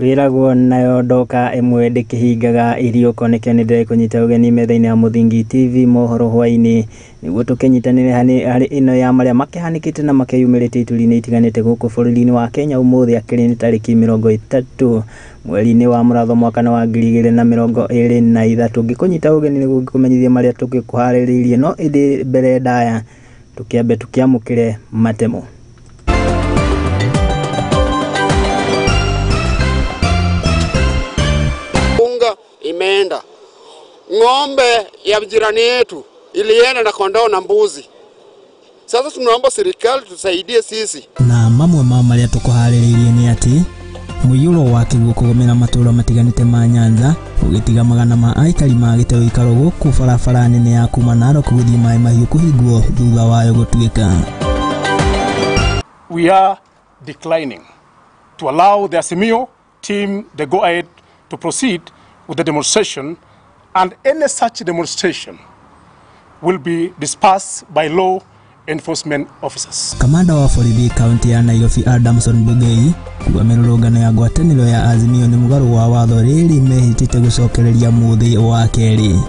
Kwiragwo nayo ndoka imwe ndikihingaga irio koneke ni ndire kunyita ugeni metha-ini ya Muthingi TV Mohoro Hwai-Ini niguo tukinyitanire hari ino ya maria makihanikite na makeyumirite ituri-ini itiganite guku bururi-ini wa Kenya umuthi akiri ni tariki 30 mweri-ini wa Muratho mwaka wa 2023 ngikunyita ugeni niguo kumenyithia maria tukikuhaririirie no indi mbere ndaya tukiambe tukiamukire matemo. Imeenda ng'ombe ya jirani yetu ilienda na kondoo na mbuzi. Sasa tunaomba serikali tusaidie sisi. Na mamwe maria tukuhaririirie ni ati muyuro wa kiguo kugomera maturo matiganite ma Nyanza ugitiga magana ma aikari magite ikaro guku barabara nene ya kuma Narok guthii mai mahiu kuhingwo thutha wayo gutuika. We are declining to allow the Azimio team the go ahead to proceed with the demonstration, and any such demonstration will be dispersed by law enforcement officers. Kamanda wa borithi kaunti ya Nairobi Adamson Bugei kuga mirurungano ya ngwataniro ya Azimio ni mugaru wa watho riri mehitite gucokereria muthi wa keri.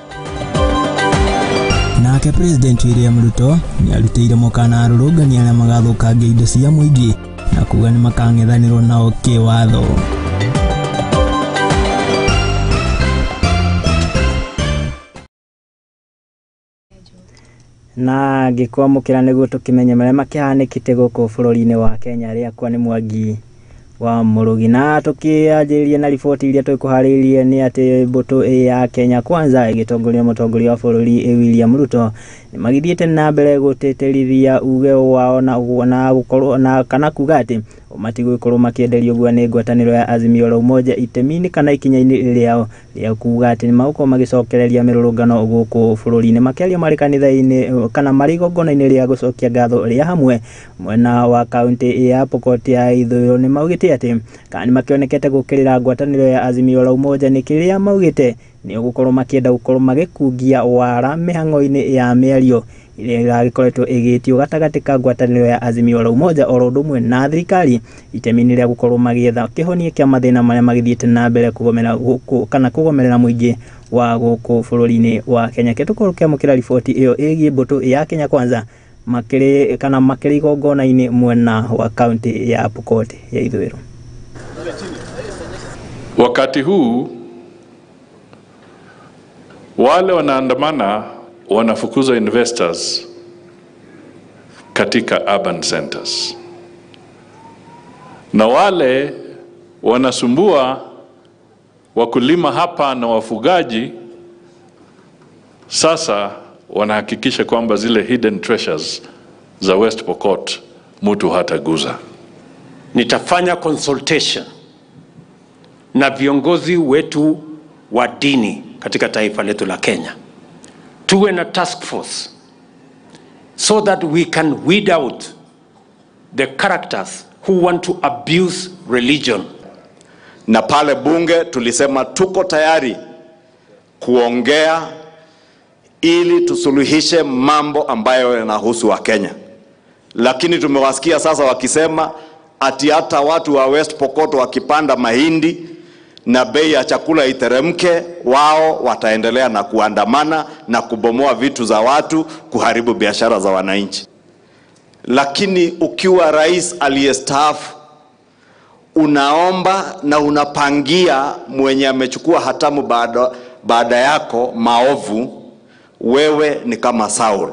Nake President William Ruto ni arutire mukana arurungani aria magathukangia indo cia muingi na kuga ni makang'ethanirwo nao kiwatho. Na gikwamukira niguo tukimenye maria makihanikite guku bururi-ini wa Kenya aria kwa ni Mwangi wa Murugi. Na tukianjiria na riboti iria twikuhaririirie ni ati mbutu ya Kenya Kwanza igitongoria mutongoria wa bururi William Ruto ni magithiite na mbere guteterithia uge wao na gukorwo na kana kuga ati matigwikorwo makienderio gwa ni ngwataniro ya Azimio la Umoja itemini kana ikinya-ini riao ria kuga ati ni magukorwo magicokereria mirurungano guku bururi-ini makiaria mari kanitha-ini kana mari igongona-ini ria gucokia ngatho ria hamwe mwena wa kaunti ya Pokot ya ithuriro ni maugite ati kana ni makionekete gukirira ngwataniro ya Azimio la Umoja ni kiria maugite ni gukorwo makienda gukorwo magikungia wara mihang'o-ini ya miario iria iragikoretwo igitio gatagati ka ngwataniro ya Azimio la Umoja oro ndumwe na thirikari itemini ria gukorwo magietha kihonie kia mathina maria magithiite na mbere kugomera kana kugomerera muingi wa guku bururi-ini wa Kenya. Ketukorwo kiamukira riboti iyo igie mbutu ya Kenya Kwanza makiri igongona-ini mwena wa kaunti ya Pokot ya ithuriro. Wakati huu wale wanaandamana wanafukuza investors katika urban centers, na wale wanasumbua wakulima hapa na wafugaji sasa wanahakikisha kwamba zile hidden treasures za West Pokot mtu hataguza. Nitafanya consultation na viongozi wetu wa dini katika taifa letu la Kenya. Tuwe na task force so that we can weed out the characters who want to abuse religion. Na pale bunge tulisema tuko tayari kuongea ili tusuluhishe mambo ambayo yanahusu wa Kenya. Lakini tumewasikia sasa wakisema ati hata watu wa West Pokot wakipanda mahindi na bei ya chakula iteremke, wao wataendelea na kuandamana na kubomoa vitu za watu, kuharibu biashara za wananchi. Lakini ukiwa rais aliyestaafu unaomba na unapangia mwenye amechukua hatamu baada yako maovu, wewe ni kama Saul.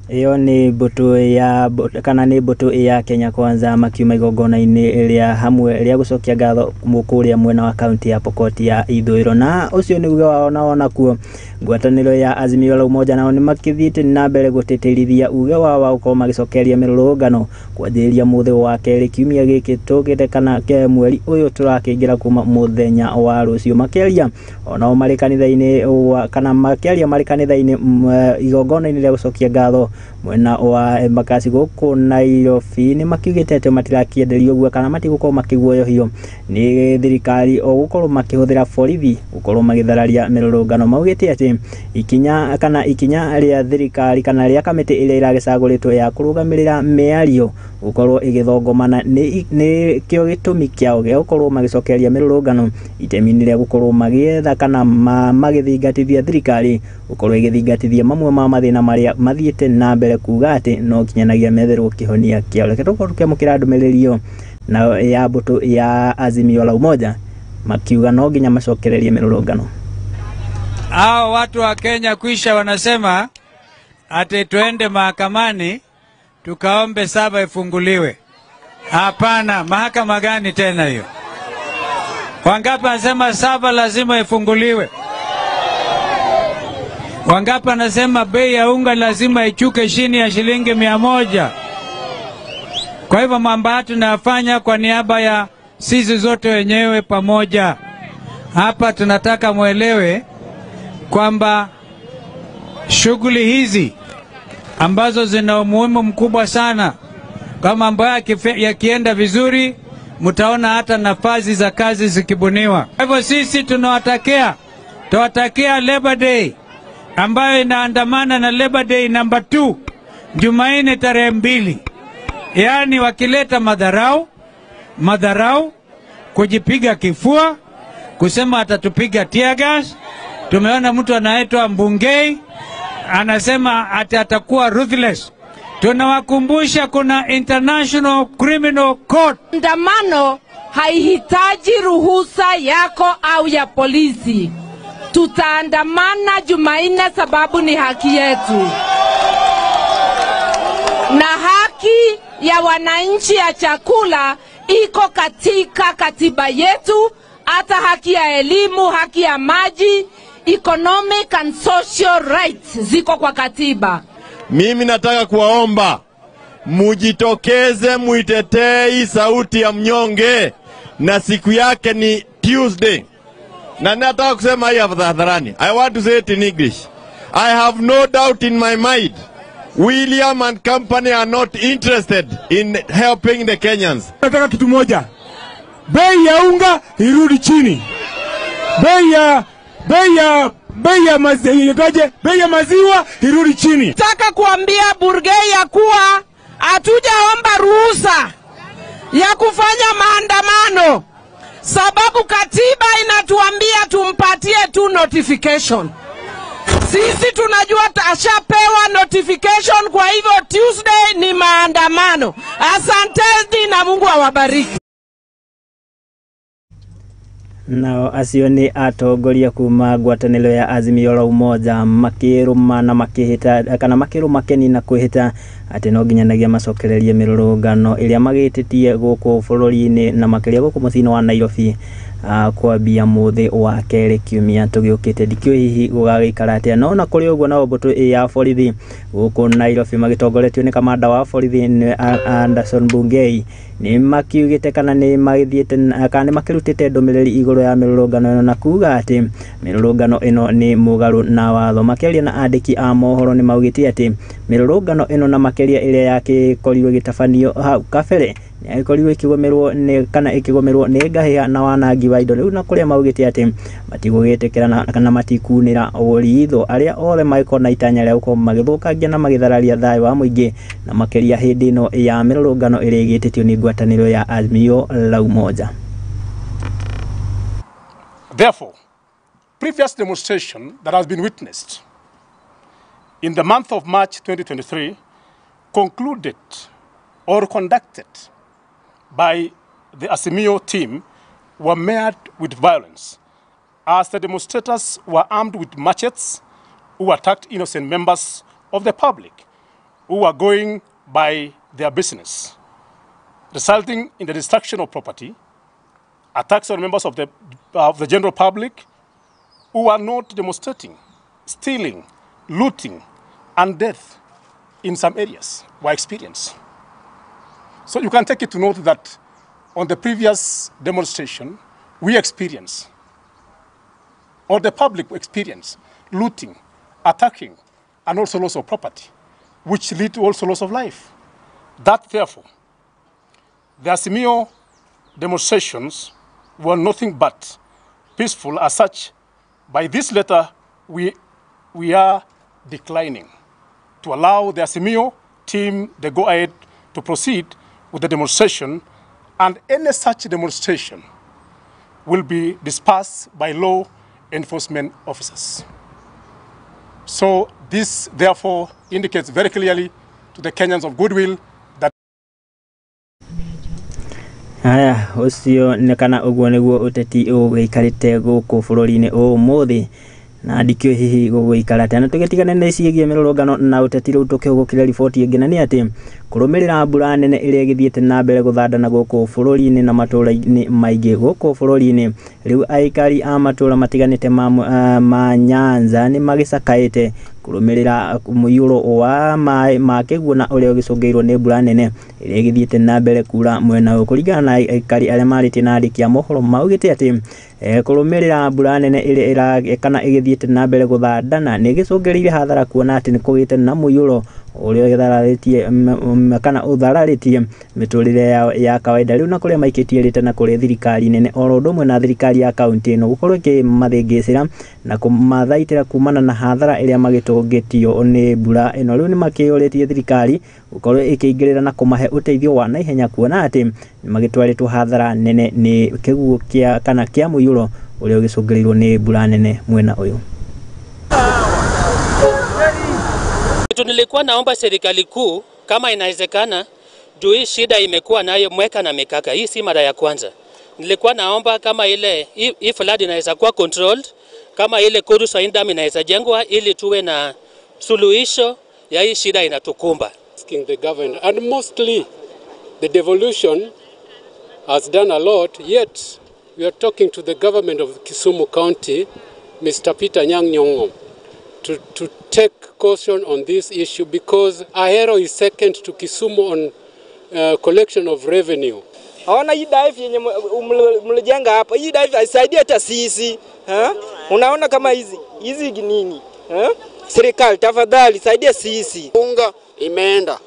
Iyo ni mbutu ya Kenya Kwanza makiuma igongona-ini ria hamwe ria gucokia ngatho mukuria mwena wa kaunti ya Pokot ya ithuriro. Na ucio ni uga wao naona kuo ngwataniro ya Azimio la Umoja nao ni makithiite na mbere guteterithia uga wao gukorwo magicokeria mirurungano kwanjiria muthi wa keri kiumia giki tugite kana ke mweri uyu turakingira kuma muthenya wa rucio makiaria onao mari kanitha-ini kana makiaria mari kanitha-ini igongona-ini ria gucokia ngatho mwena wa Embakasi guku Nairobi ni makiugite ati matirakienderio guo kana matigukorwo makiguoyohio ni thirikari o gukorwo makihuthira borithi gukorwo magithararia mirurungano. Maugite ati ikinya ria thirikari kana ria kamiti iria iragicaguritwo ya kurugamirira miario gukorwo igithongomana ni kio gitumi kiao gia gukorwo magicokeria mirurungano itemi ria gukorwo magietha kana magithingatithia thirikari gukorwo igithingatithia mamwe ma mathina maria mathiete na mbere kuga ati no kinyanagia metherwo kihonia kiao. Reke tukorwo tukiamukira ndumirerio na ya mbutu ya Azimio la Umoja makiuga no nginya macokererie mirurungano. Hao watu wa Kenya kuisha wanasema ati tuende mahakamani tukaombe saba ifunguliwe. Hapana, mahakama gani tena hiyo? Wangapi anasema saba lazima ifunguliwe? Wangapi anasema bei ya unga lazima ichuke chini ya shilingi 100? Kwa hivyo mambo haya tunayafanya kwa niaba ya sisi zote wenyewe pamoja. Hapa tunataka muelewe kwamba shughuli hizi ambazo zina umuhimu mkubwa sana, kama mambo yakienda vizuri, mtaona hata nafasi za kazi zikibuniwa. Kwa hivyo sisi tunawatakia Labor Day ambayo inaandamana na Labor Day number 2 Jumanne tarehe 2. Yaani wakileta madharau, kujipiga kifua, kusema atatupiga tear gas. Tumeona mtu anaitwa Mbungei anasema atakuwa ruthless. Tunawakumbusha kuna International Criminal Court. Maandamano haihitaji ruhusa yako au ya polisi. Tutaandamana Jumanne sababu ni haki yetu. Na haki ya wananchi ya chakula iko katika katiba yetu, hata haki ya elimu, haki ya maji, economic and social rights ziko kwa katiba. Mimi nataka kuwaomba mujitokeze muitetei sauti ya mnyonge, na siku yake ni Tuesday. Na nataka kusema hii hadharani. I want to say it in English. I have no doubt in my mind William and company are not interested in helping the Kenyans. Nataka kitu moja. Bei ya unga irudi chini. Bei ya maziwa irudi chini. Nataka kuambia Burgei ya kuwa hatujaomba ruhusa ya kufanya maandamano, sababu katiba inatuambia tumpatie tu notification. Sisi tunajua tashapewa notification, kwa hivyo Tuesday ni maandamano. Asanteni na Mungu awabariki. Nao acio ni atongoria kuma ngwatanĩro ya Azimio la Umoja makiruma na makihita kana makiruma kenina kwihita ati no nginyanagia macokererie mirurungano iria magititie guku bururi-ini na makiria guku muthini wa Nairobi kwambia muthi wa keri kiumia tugiukite ndikio hihi gugagikara atia. No na kuri uguo na mbutu ya borithi guku Nairobi magitongoretio ni kamanda wa borithi Anderson Bungei ni makiugite kana ni magithiete kana makirutite ndumiriri iguru ya mirurungano na kuga ati mirurungano ino ni mugaru na watho. Makiaria na andiki a mohoro ni maugite ati mirurungano ino na makiria iria yakikorirwo gitabanio hau kabere ni ikorirwo ikigomerwo ni kana ikigomerwo ni ngahia na wanangi wa indo. Riu na kuria maugite ati matigugĩtĩkĩra kana matikunira ũritho aria othe maikona itanya ria gukorwo magithukangia na magithararia thayo wa muingi na makiria hindi ino ya mirurungano iria igitĩtio ni ngwatanĩro ya Azimio la Umoja. Therefore, previous demonstration that has been witnessed in the month of March 2023 concluded or conducted by the Azimio team were met with violence, as the demonstrators were armed with machetes who attacked innocent members of the public who were going by their business, resulting in the destruction of property, attacks on members of the general public who are not demonstrating, stealing, looting, and death in some areas were experienced. So you can take it to note that on the previous demonstration, we experienced, or the public experienced, looting, attacking, and also loss of property. which lead to also loss of life. That, therefore, the Azimio demonstrations were nothing but peaceful. As such, by this letter, we are declining to allow the Azimio team the go-ahead to proceed with the demonstration, and any such demonstration will be dispersed by law enforcement officers. So this, therefore, indicates very clearly to the Kenyans of goodwill that haya ucio nekana uguo niguo uteti ugiikarite guku bururi-ini umuthi na ndikio hihi guguikara tena tugetigane na ciigie mirurungano na uteti riu tukihugukira riboti ingi na ni ati kurumirira mbura nene iria igithiete na mbere guthandana guku bururi-ini na matura-ini maingi guku bururi-ini riu aikari a matura matiganite ma Nyanza ni magicakaite kurumirira muyuro wa mai makiguona uria ugicungeirwo ni mbura nene iria igithiete na mbere kura mwena ukuringana na aikari aria marite na ndikia mohoro maugite ati kurumirira mbura nene iria kana igithiete na mbere guthandana ni gicungereire hathara kuona ati ni kugite na muyuro uria githararitie kana uthararitie miturire ya kawaida riu na kuria maikitie rite na kuria thirikari nene oro ndumwe na thirikari ya kaunti no gukorwo kimathingicira na kumathaitira kumana na hathara iria magitungitio ni mbura ino riu ni makiyuritie thirikari gukorwo ikiingirira na kumahe uteithio wa naihenya kuona ati magitwaritwo hathara nene ni kiguo kia kana kia muyuro uria ugicungereirwo ni mbura nene mwena uyu. Nilikuwa naomba serikali kuu kama inawezekana juu hii shida imekuwa nayo mweka na mikaka. Hii si mara ya kwanza. Nilikuwa naomba kama ile hii flood inaweza kuwa controlled, kama ile Kuruswa Dam inaweza jengwa ili tuwe na suluhisho ya hii shida inatukumba. Asking the government, and mostly the devolution has done a lot, yet we are talking to the government of Kisumu County, Mr. Peter Nyang' Nyong'o, to take caution on this issue because Ahero is second to Kisumu on collection of revenue. Haona hii dive yenye mlijenga hapa, hii dive haisaidii hata sisi. Unaona kama hizi nini? Serikali tafadhali saidia sisi. Unga imeenda.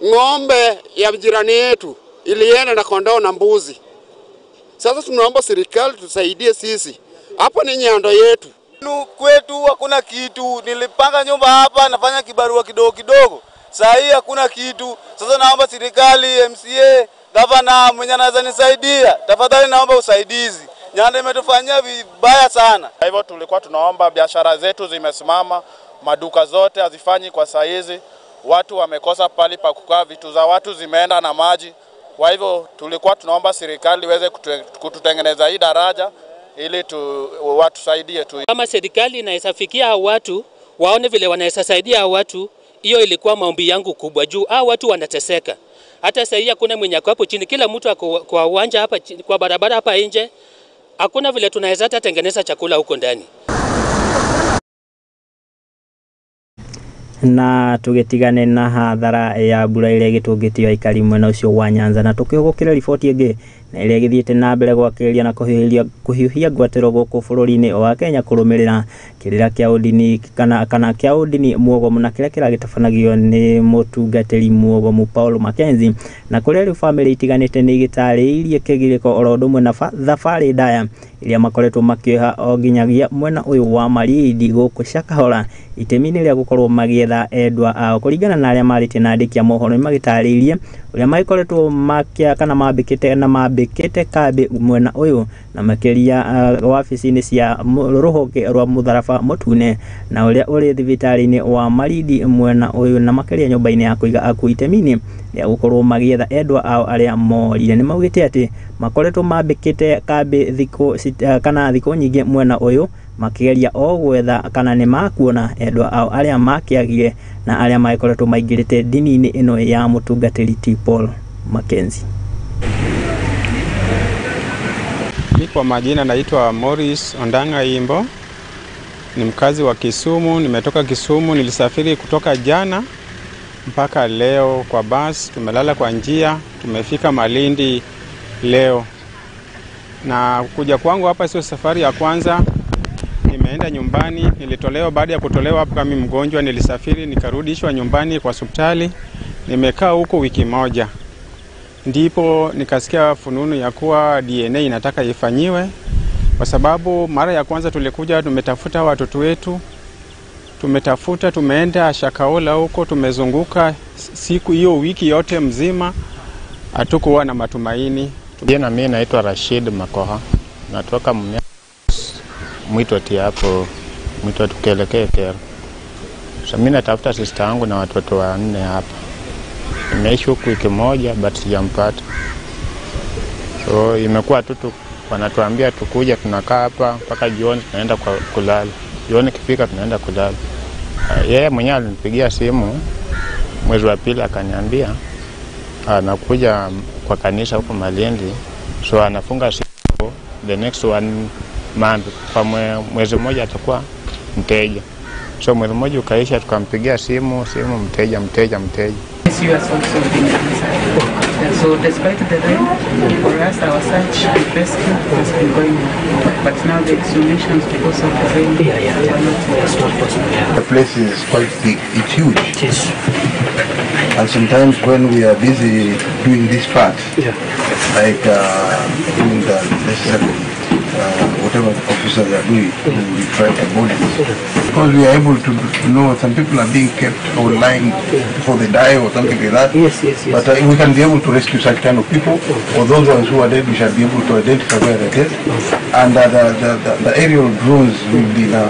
Ng'ombe ya jirani yetu ilienda na kondoo na mbuzi. Sasa tunaomba serikali tusaidie sisi. Hapo ni nyando yetu. Kwetu hakuna kitu. Nilipanga nyumba hapa, nafanya kibarua kidogo kidogo. Saa hii hakuna kitu. Sasa naomba serikali, MCA, gavana mwenye anaweza nisaidia. Tafadhali naomba usaidizi. Nyanda imetufanyia vibaya sana. Hivyo tulikuwa tunaomba, biashara zetu zimesimama, maduka zote hazifanyi kwa saizi. Watu wamekosa pali pa kukaa, vitu za watu zimeenda na maji. Kwa hivyo tulikuwa tunaomba serikali iweze kututengeneza hii daraja ili watu saidie tu. Kama serikali inaweza fikia watu, waone vile wanaweza saidia watu, hiyo ilikuwa maombi yangu kubwa juu watu wanateseka. Hata sasa hivi hakuna mwenye hapo chini, kila mtu ako kwa uwanja hapa kwa barabara hapa nje. Hakuna vile tunaweza hata tengeneza chakula huko ndani. Na tugetigane na hathara ya mbura iria gitungitio aikari mwena ucio wa Nyanza na tukihugukira riboti ingi na iria githiete na mbere gwakiria na kuhiuhia ngwatiro guku bururi-ini wa Kenya kurumirira kirira kia udini kana kia udini muogomu na kiria kiragitabanagio ni mutungatiri muogomu Paul Mackenzie na kuria riu family itiganite ni igitariirie kigiriko oro ndumwe na thabari ndaya iria makoretwo makioha o nginyagia mwena uyu wa Marindi guku Shakahora itemi-ini ria gukorwo magietha endwa ao kuringana na aria marite na ndikia mohoro ni magitariirie uria magikoretwo makia kana mambikite kambi mwena uyu na makiria wabici-ini cia ruhonge rwa mutharaba mutune na uria uri thibitari-ini wa Marindi mwena uyu na makiria nyumba-ini ya kuiga aku itemi-ini ria gukorwo magietha endwa ao aria morire ni maugite ati makoretwo mambikite kambi thiku nyingi mwena uyu makigeria o gwetha kana ni makuona endwa ao aria makiagire na aria maikoretwo maingirite dini-ini ino ya mutungatiri Paul Mackenzie. Kwa majina naitwa Morris Ondanga Imbo, ni mkazi wa Kisumu. Nimetoka Kisumu, nilisafiri kutoka jana mpaka leo kwa bus. Tumelala kwa njia, tumefika Malindi leo. Na kuja kwangu hapa sio safari ya kwanza. nimeenda nyumbani, nilitolewa. Baada ya kutolewa kama mgonjwa, nilisafiri nikarudishwa nyumbani kwa hospitali. Nimekaa huko wiki moja, ndipo nikasikia fununu ya kuwa DNA inataka ifanyiwe, kwa sababu mara ya kwanza tulikuja tumetafuta watoto wetu, tumeenda Shakahola huko, tumezunguka siku hiyo wiki yote mzima, hatukuwa na matumaini. Jina mimi naitwa Rashid Makoha, natoka Mwito hapo, Mwito tukielekea Kero. Sasa mimi natafuta sister yangu na watoto 4 hapa. Nimeishi huku wiki moja but sijampata. So imekuwa tu wanatuambia tukuja, tunakaa hapa mpaka jioni, tunaenda kulala. Jioni kifika tunaenda kulala. Yeye mwenyewe alinipigia simu mwezi wa pili akaniambia anakuja kwa kanisa huko Malindi, so anafunga siku the next 1 month, kwa mwezi mmoja atakuwa mteja. So mwezi mmoja ukaisha, tukampigia simu mteja. You are also being so despite the rain, for us our search and rescue has been going on. But now the exhumations because of the rain it's not possible. The place is quite big, it's huge. It is. And sometimes when we are busy doing this part, like doing the necessary whatever officers are doing, we try to bodies. Because we are able to know some people are being kept or lying before they die or something like that. Yes. But we can be able to rescue such kind of people. For those ones who are dead, we shall be able to identify where they're dead. And the aerial drones will be now,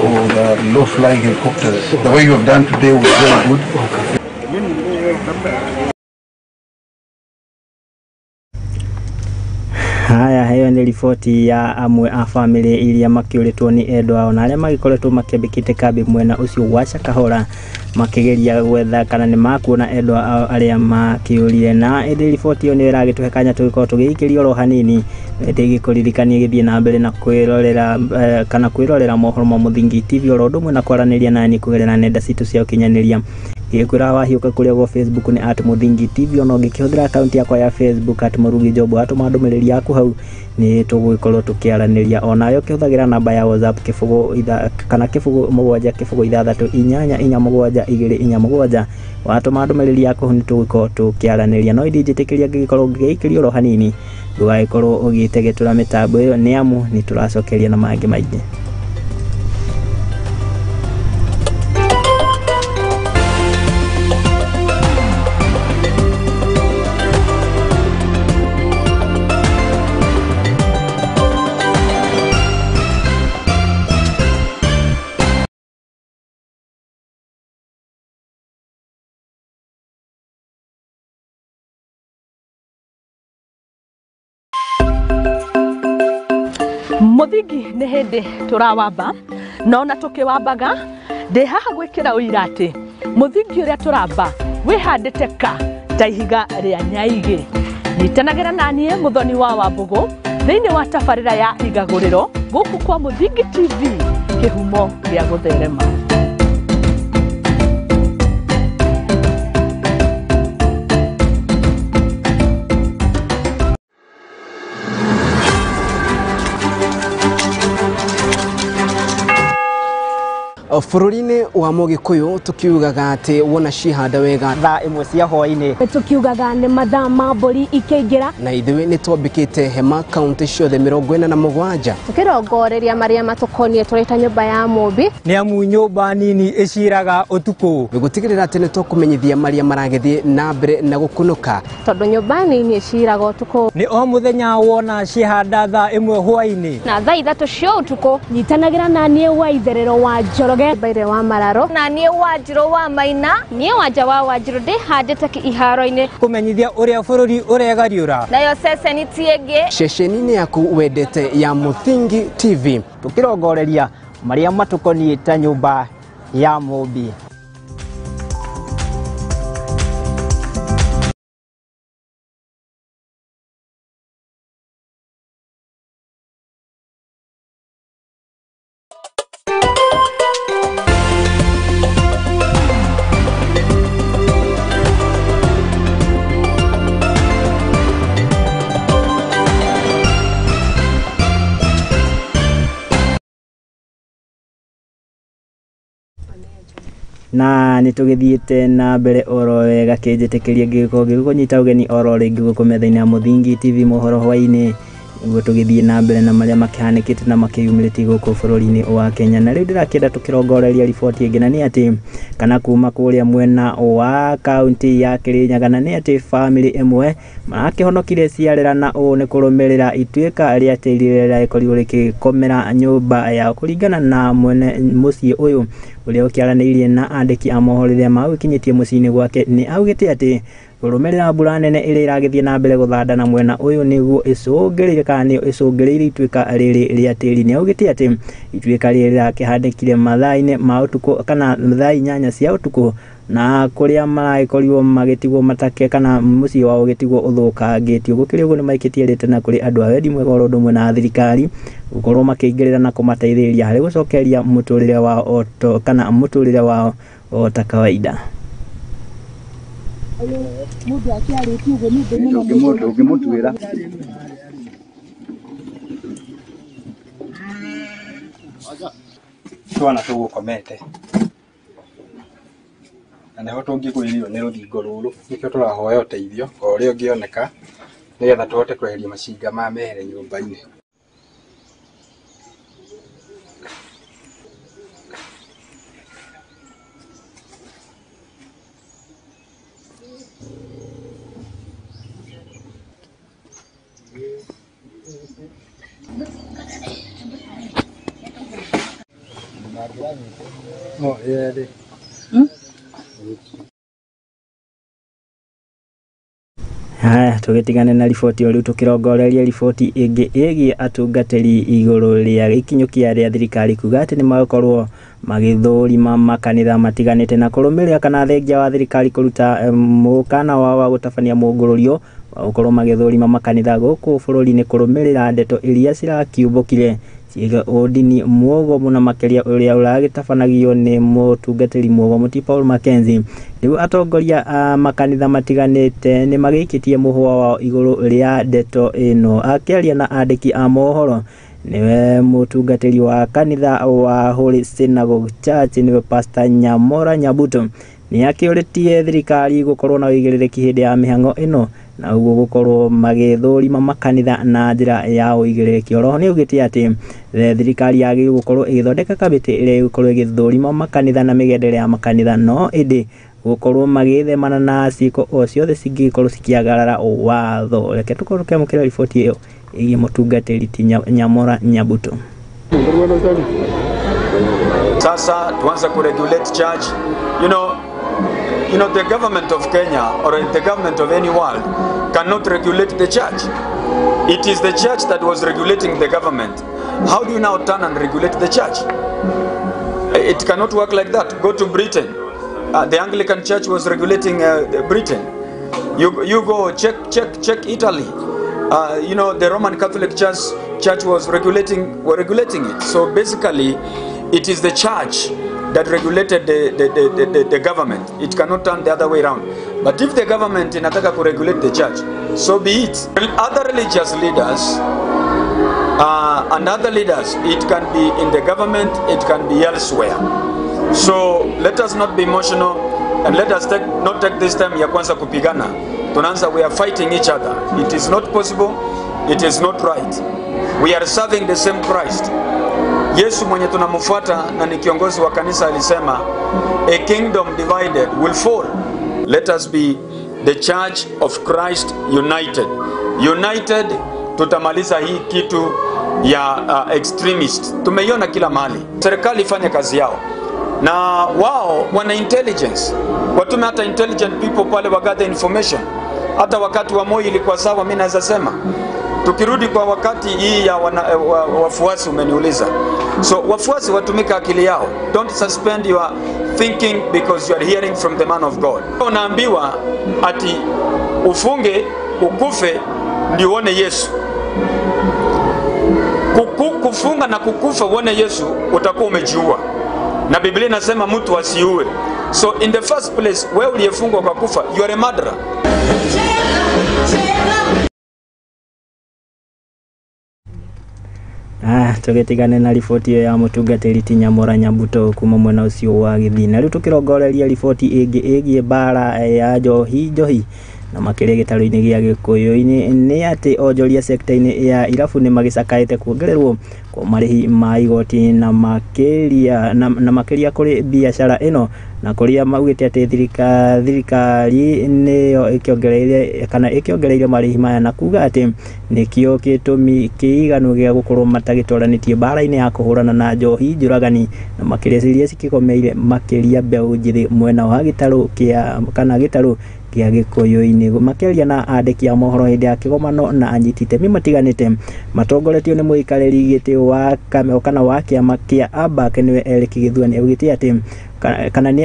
or the low-flying helicopters. The way you have done today was very good. Haya, hiyo ni ripoti ya amwe a family iria makiuritwo ni endwa ao na aria magikoretwo makiambikite kambi mwena ucio wa Shakahola makigeria gwetha kana ni makuona endwa ao aria makiurire. Na indi ripoti iyo ni iragituhe kanya tugikorwo tugiikiria ro hanini ndigikuririkania githie na mbere na kwirorera kana kwirorera Mohoro ma Muthingi TV oro ndumwe na kwaraniria nani kugerera nenda citu cia ukinyaniria. Ikwira wahiuka kuria go Facebook ni @Muthingi TV, ono ngikihudira account yakwa ya Facebook @Murugi Job, atumadumiriri yaku hau ni tuguikorwo tukiaraniria. Onayo kihuthagira namba ya WhatsApp kifugo kana kifugo 7 watumadumiriri yaku ni tuguikorwo tukiaraniria. No idijitikiria ngikorwo ngiikiria ro hanini ndugaikorwo ugitegetura mitambo iyo ni amu ni turacokeria na mangi maingi. Muthingi nĩ hĩndĩ turawamba nona tukiwambaga ndĩ haha gwĩkĩra ũira atĩ mũthingi ũrĩa turamba wĩhandĩte ta ihiga rĩa nyaigĩ. Nyitanagĩra naniĩ Mũthoni wa Wambũgũ thĩinĩ wa tabarĩra ya igagũrĩro gũkũ kwa Muthingi TV, kĩhumo gĩa gũtherema. Bũrũri-inĩ wa Mũgĩkũyũ tukiugaga atĩ wona cihanda wega thaa imwe cia hwaĩ-inĩ tukiugaga nĩ mathaa ma mbũri ikĩingĩra, na ithuĩ nĩ twambĩkĩte hema kaunti ciothe 47 tukirongoreria marĩa matukonie tũrĩ ta nyũmba ya mũmbi, nĩ amu nyũmba nini ĩciraga ũtukũ, gũtigĩrĩra atĩ nĩ tũkũmenyithia marĩa maragĩthiĩ na mbere na gũkunũka, tondũ nyũmba nini ĩciraga ũtukũ. Nĩ o mũthenya wona cihanda thaa imwe hwaĩ-inĩ na thaa 3 cia ũtukũ. Nyitanagĩra naniĩ wa itherero wa Njoroge, Baire wa Mararo, na niĩ Wanjirũ wa Maina, niĩ Wanja wa Wanjirũ ndĩhandĩte iharo-inĩ kũmenyithia ũrĩa bũrũri ũregariũra. Nayo ceceni ti ĩngĩ ceceni-inĩ yaku wendete ya Muthingi TV, tukirongoreria marĩa matukoniĩ ta nyũmba ya mũmbi. na nitugithiite na mbere oro wega kinjitekeria ngiko gikunyita ugeni oro ringi gukumetha-ini ya Muthingi TV Mohoro Hwai-Ini niguo tugithie na mbere na maria makihanikite na makiyumiritie guku bururi-ini wa Kenya. Na riu ndirakenda tukirongoreria riboti ingi na ni ati kana kuma kuria mwena wa kaunti ya Kirinyaga na ni ati family imwe makihonokire ciarera na u ni kurumirira ituika ria tirira ikorirwo rikikomera nyumba ya kuringana na mwene mucii uyu uria ukiaraniirie na andiki a mohoro ria maukinyitie mucii-ini gwake ni augite ati kurumirira mbura nene iria iragithie na mbere guthanda na mwena uyu niguo icungirire kana ni icungiriire ituika riri ria tiri. Ni augite ati ituika riri rakihandikire mathaa-ini ma utuku kana thaa 8 cia utuku na kuria maraikorirwo magitigwo matake kana mucii wao gitigwo uthukangitio gukiri uguo ni maikitie rite na kuri andu a wendi mwega oro ndumwe na thirikari gukorwo makiingirira na kumateithĩrĩria hari gucokeria muturire wao kana muturire wao o ta kawaida. Mundu akiarĩtie uguo ni ndĩmenya ũngĩmũtuĩra twana tũgũkomete na nĩho tũngĩgwĩrio nĩ rũthingo rũrũ nĩkĩo tũrahoya ũteithio o ũrĩa ũngĩoneka nĩgetha tũhote kweheria macinga ma mehere nyũmba-inĩ. Oh, yeah, they. Haya tugitigane na riboti o riu tukirongoreria riboti ingi igi atungatiri iguru ria ikinyukia ria thirikari kuga ati ni makorwo magithurima makanitha matiganite na kurumirira kana thengia wa thirikari kuruta mukana wa gutabania mungururio wa gukorwo magithurima makanitha guku bururi-ini kurumirira ndeto iria cirakiumbukire ciiga udini mwogomu na makeria uria uragitabanagio ni mutungatiri mwogomu ti Paul Mackenzie. Riu atongoria makanitha matiganite ni magikitie muhwa wao iguru ria ndeto ino. Akiaria na andiki a mohoro niwe mutungatiri wa kanitha wa Holy Synagogue Church niwe Pastor Nyamora Nyabuto ni akiuritie thirikari gukorwo na uigiririki hindi ya mihango ino na uguo gukorwo magithurima makanitha na njira ya uigiririki. Oroho ni ugite ati thirikari yagiriirwo gukorwo igithondeka kamiti iria gukorwo igithurima makanitha na migendere ya makanitha no indi gukorwo magithemana na ciiko o ciothe cingikorwo cikiagarara watho. Reke tukorwo tukimukira riboti iyo igi mutungatiri Nyamora Nyabuto. Sasa tuanze kuregulate church. You know, the government of Kenya or the government of any world cannot regulate the church. It is the church that was regulating the government. How do you now turn and regulate the church? It cannot work like that. Go to Britain. The Anglican Church was regulating Britain. You go check Italy. You know, the Roman Catholic Church was regulating it. So basically, it is the church that regulated the government. It cannot turn the other way around. But if the government inataka to regulate the church, so be it. Other religious leaders and other leaders, it can be in the government, it can be elsewhere. So let us not be emotional and let us not take this time ya kwanza kupigana. Tunaanza, we are fighting each other. It is not possible, it is not right. We are serving the same Christ. Yesu mwenye tunamfuata na ni kiongozi wa kanisa alisema, a kingdom divided will fall. Let us be the church of Christ united. United tutamaliza hii kitu ya extremist. Tumeiona kila mahali. Serikali ifanye kazi yao. Na wao wana intelligence. Watume hata intelligent people pale wagather information. Hata wakati wa Moi ilikuwa sawa, mimi naweza sema. Tukirudi kwa wakati hii ya wafuasi umeniuliza. So wafuasi watumika akili yao. Don't suspend your thinking because you are hearing from the man of God. Unaambiwa ati ufunge, ukufe ndio uone Yesu. Kufunga na kukufa uone Yesu utakuwa umejiua. Na Biblia inasema mtu asiue. So in the first place, wewe uliyefungwa kwa kufa, you are a murderer. Tugetigane na riboti ya mutungatiri Tinyamura Nyabuto kuma mwena ucio wa Githina. Riu tukirongoreria riboti igi bara ya njohi na makĩria gĩtarũ-inĩ gĩa Gĩkũyũ-inĩ nĩ atĩ onjoria sekta-inĩ ya irabu nĩ magĩcakaĩte kuongererwo kwa marĩhi ma igoti na makĩria kũrĩ biacara ĩno, na kũrĩa maugĩte atĩ thirikari nĩyo ĩkĩongereire marĩhi maya na kuga atĩ nĩkĩo gĩtũmi kĩiganu gĩa gũkorwo matagĩtwaranĩtie bara-inĩ ya kũhũrana na njohi njũragani na makĩria ciria cikĩgomeire makĩria mbeũ njĩthĩ mwena wa gĩtarũ kĩa Gĩkũyũ-inĩ. Makĩaria na andĩki a mohoro hĩndĩ ya kĩgomano na anyiti itemi matiganĩte matongoretio nĩ mũikarĩri gĩtĩ wa kĩama kĩa ABAK nĩwe Eric Gĩthuani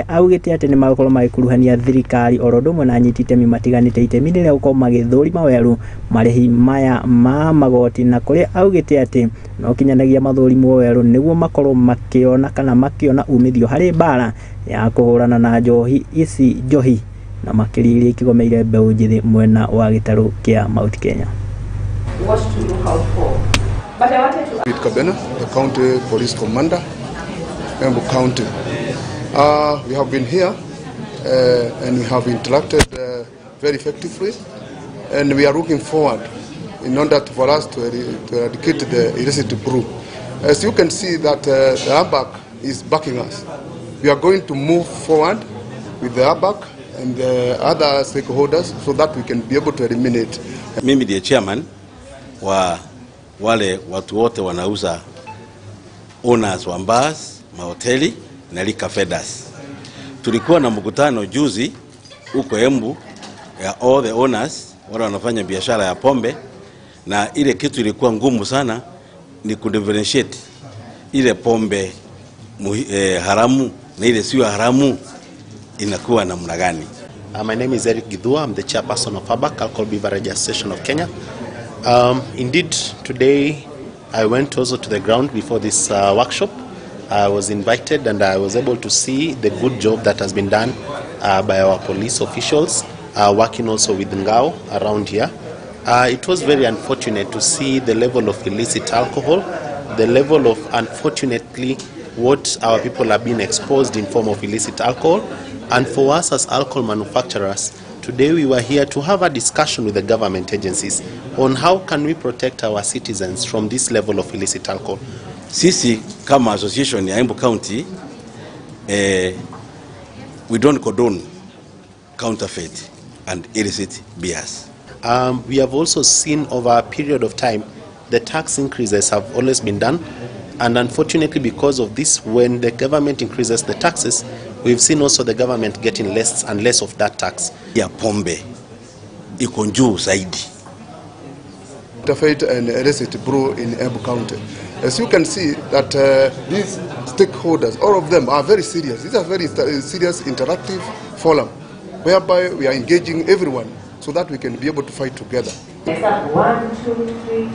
augĩte atĩ nĩ magũkorwo magĩkuruhania thirikari oro ũndũ ũmwe na anyiti itemi matiganĩte itemi rĩrĩa gũkorwo magĩthũrima werũ marĩhi maya ma magoti, na kũrĩa augĩte atĩ no kinyanagia mathũrimwo werũ nĩguo makorwo makĩona umithio harĩ bara ya kũhũrana na njohi na makĩria iria ikigomeire mbeũ njĩthĩ mwena wa gĩtarũ kĩa Mount Kenya. What to look out for. But I wanted to ask Kabena, the county police commander, Embu County. We have been here and we have interacted very effectively, and we are looking forward in order for us to eradicate the illicit brew. As you can see that the ABAK is backing us. We are going to move forward with the ABAK and the other stakeholders so that we can be able to eliminate. Mimi ndiye chairman wa wale watu wote wanauza owners wa bars, mahoteli na liquor feeders. Tulikuwa na mkutano juzi huko Embu ya all the owners wale wanafanya biashara ya pombe, na ile kitu ilikuwa ngumu sana ni kudifferentiate ile pombe haramu na ile sio haramu inakuwa namna gani. My name is Eric Githua. I'm the chairperson of ABAK, Alcohol Beverage Association of Kenya. Indeed, today I went also to the ground before this workshop. I was invited and I was able to see the good job that has been done by our police officials, working also with Ngao around here. It was very unfortunate to see the level of illicit alcohol, the level of, unfortunately, what our people are being exposed in form of illicit alcohol. And for us as alcohol manufacturers, today we were here to have a discussion with the government agencies on how can we protect our citizens from this level of illicit alcohol. Sisi kama association ya Embu County, we don't condone counterfeit and illicit beers. We have also seen over a period of time the tax increases have always been done, and unfortunately because of this, when the government increases the taxes, we've seen also the government getting less and less of that tax. Ya pombe iko juu zaidi. Counterfeit and illicit brew in Embu County. As you can see that these stakeholders, all of them are very serious. These are very serious interactive forum whereby we are engaging everyone so that we can be able to fight together. 1, 2, 3.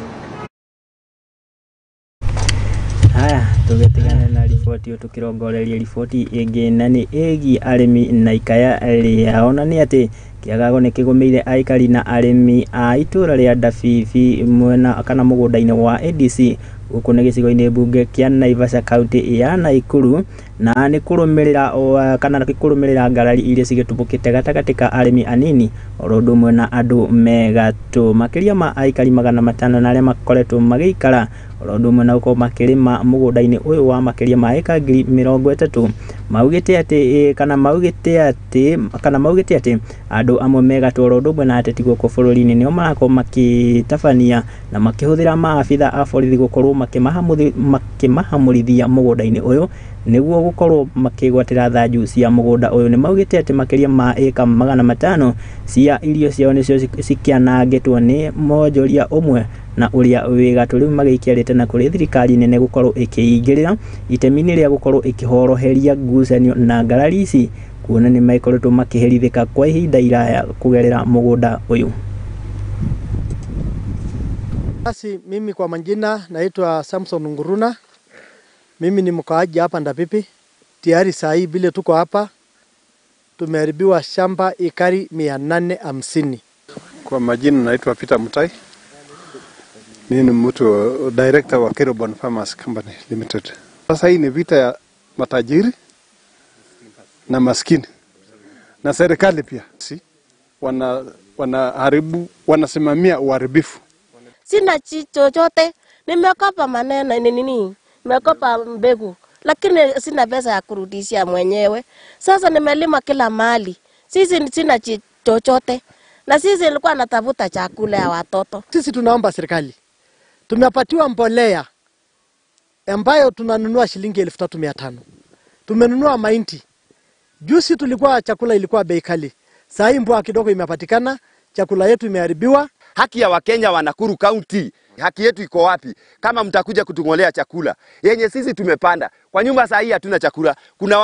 Haya, tugetigane na riboti tukirongoreria riboti ĩngĩ na nĩ ĩgiĩ arĩmi na ikaya rĩao, na nĩ atĩ kĩagago nĩ kĩgũmĩire aikari na arĩmi a itũra rĩa Ndabibi mwena kana mũgũnda-inĩ wa ADC gũkũ nĩ gĩcigo-inĩ mbunge kĩa Naivasha kaunti ya Naikuru, na nĩ kũrũmĩrĩra ngarari iria cigĩtũmbũkĩte gatagatĩ ka arĩmi anini oro ũndũ ũmwe na andũ megatũ. Makĩria ma aikari 500 na arĩa makoretwo magĩikara oro ũndũ ũmwe na gũkorwo makĩrĩma mũgũnda-inĩ ũyũ wa makĩria ma eka 30,000 maugĩte atĩ andũ amwe megatũ oro ũndũ ũmwe na ateti gũkũ bũrũri-inĩ nĩo marakorwo makĩtabania na makĩhũthĩra maabitha a borithi gũkorwo makĩmahamũrithia mũgũnda-inĩ ũyũ nĩguo gũkorwo makĩgwatĩra thanju cia mũgũnda ũyũ. Nĩ maugĩte atĩ makĩria ma eka 500 cia irio ciao nĩcio cikĩanangĩtwo nĩ mwonjoria ũmwe na ũrĩa wĩgatũ. Rĩu magĩikarĩte na kũrĩ thirikari nene gũkorwo ĩkĩingĩrĩra itemi-inĩ rĩa gũkorwo ĩkĩhoroheria ngucanio na ngarari ici, kuona nĩ makoretwo makĩherithĩka kwa ihinda iraya kũgerera mũgũnda ũyũ. Basi mimi kwa majina naitwa Samson Nguruna. Mimi ni mkaaji hapa Ndabibi. Tayari saa hii vile tuko hapa tumeharibiwa shamba ekari 850. Kwa majina naitwa Peter Mutai. Mimi ni mtu director wa Kerobon Farmers Company Limited. Sasa hii ni vita ya matajiri na maskini na serikali pia. Wanaharibu, wanasimamia uharibifu. Sina chochote, nimekopa maneno nini, nimekopa mbegu, lakini sina pesa ya kurudishia mwenyewe. Sasa nimelima kila mali, sisi sina chochote, na sisi nilikuwa natafuta chakula ya watoto. Sisi tunaomba serikali, tumepatiwa mbolea ambayo tunanunua shilingi 3,500. Tumenunua mahindi. Juzi tulikuwa chakula ilikuwa bei kali. Sasa hii mvua kidogo imepatikana, chakula yetu imeharibiwa. Haki ya Wakenya wa Nakuru County, haki yetu iko wapi? Kama mtakuja kutungolea chakula yenye sisi tumepanda kwa nyumba, saa hii hatuna chakula. Kuna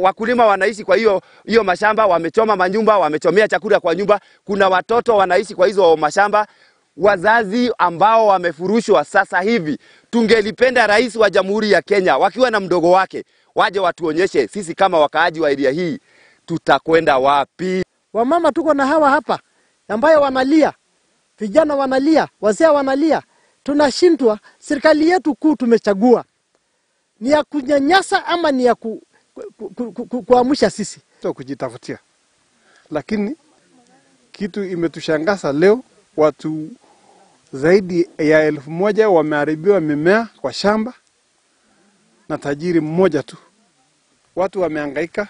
wakulima wanaishi kwa hiyo mashamba, wamechoma manyumba, wamechomea chakula kwa nyumba. Kuna watoto wanaishi kwa hizo mashamba, wazazi ambao wamefurushwa. Sasa hivi tungelipenda rais wa Jamhuri ya Kenya wakiwa na mdogo wake waje watuonyeshe sisi kama wakaaji wa area hii tutakwenda wapi. Wamama tuko na hawa hapa ambayo wanalia, vijana wanalia, wazee wanalia. Tunashindwa. Serikali yetu kuu tumechagua ni ya kunyanyasa ama ni ya kuamsha sisi kujitafutia. Lakini kitu imetushangaza leo, watu zaidi ya 1,000 wameharibiwa mimea kwa shamba na tajiri mmoja tu. Watu wamehangaika